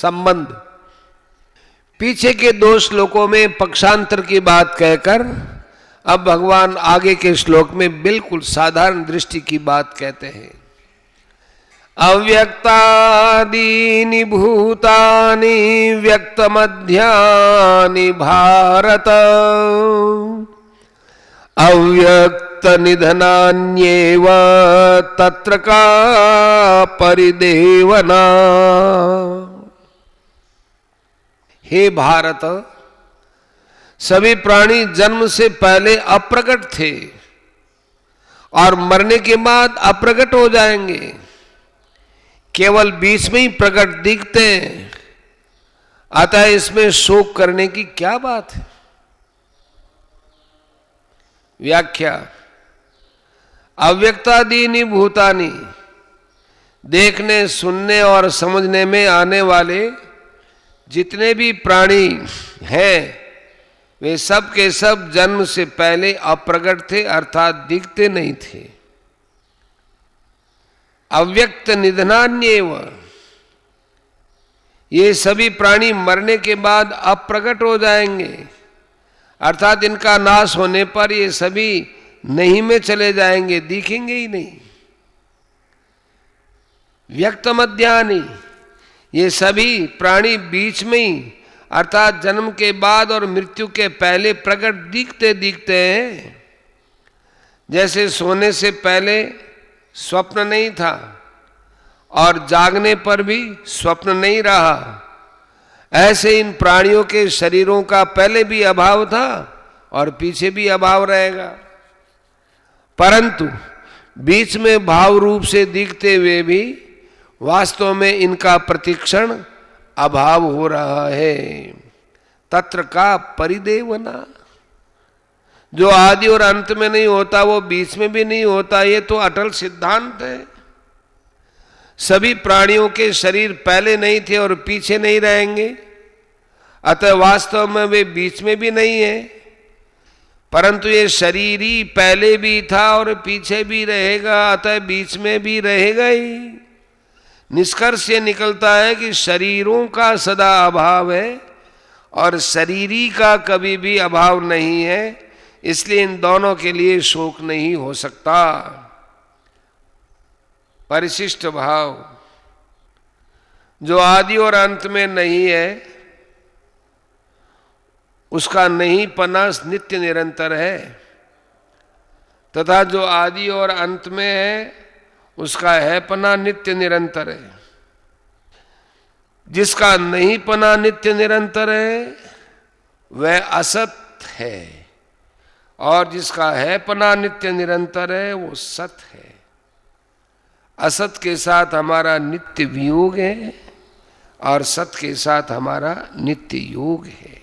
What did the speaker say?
संबंध। पीछे के 2 श्लोकों में पक्षांतर की बात कहकर अब भगवान आगे के श्लोक में बिल्कुल साधारण दृष्टि की बात कहते हैं। अव्यक्तादीनि भूतानि व्यक्तमध्यानि भारत अव्यक्त निधनान्येव तत्र का परिदेवना। हे भारत, सभी प्राणी जन्म से पहले अप्रकट थे और मरने के बाद अप्रकट हो जाएंगे, केवल बीच में ही प्रकट दिखते हैं। अतः इसमें शोक करने की क्या बात है। व्याख्या। अव्यक्तादीनि भूतानि, देखने सुनने और समझने में आने वाले जितने भी प्राणी हैं वे सब के सब जन्म से पहले अप्रकट थे, अर्थात दिखते नहीं थे। अव्यक्त निधनान्येव, ये सभी प्राणी मरने के बाद अप्रकट हो जाएंगे, अर्थात इनका नाश होने पर ये सभी नहीं में चले जाएंगे, दिखेंगे ही नहीं। व्यक्त मध्यानि, ये सभी प्राणी बीच में ही अर्थात जन्म के बाद और मृत्यु के पहले प्रकट दिखते दिखते हैं। जैसे सोने से पहले स्वप्न नहीं था और जागने पर भी स्वप्न नहीं रहा, ऐसे इन प्राणियों के शरीरों का पहले भी अभाव था और पीछे भी अभाव रहेगा, परंतु बीच में भाव रूप से दिखते हुए भी वास्तव में इनका प्रतिक्षण अभाव हो रहा है। तत्र का परिदेवना, जो आदि और अंत में नहीं होता वो बीच में भी नहीं होता, ये तो अटल सिद्धांत है। सभी प्राणियों के शरीर पहले नहीं थे और पीछे नहीं रहेंगे, अतः वास्तव में वे बीच में भी नहीं है, परंतु ये शरीर ही पहले भी था और पीछे भी रहेगा, अतः बीच में भी रहेगा ही। निष्कर्ष ये निकलता है कि शरीरों का सदा अभाव है और शरीरी का कभी भी अभाव नहीं है, इसलिए इन दोनों के लिए शोक नहीं हो सकता। परिशिष्ट भाव, जो आदि और अंत में नहीं है उसका नहीं पना नित्य निरंतर है, तथा जो आदि और अंत में है उसका है पना नित्य निरंतर है। जिसका नहीं पना नित्य निरंतर है वह असत है और जिसका है पना नित्य निरंतर है वो सत है। असत के साथ हमारा नित्य वियोग है और सत के साथ हमारा नित्य योग है।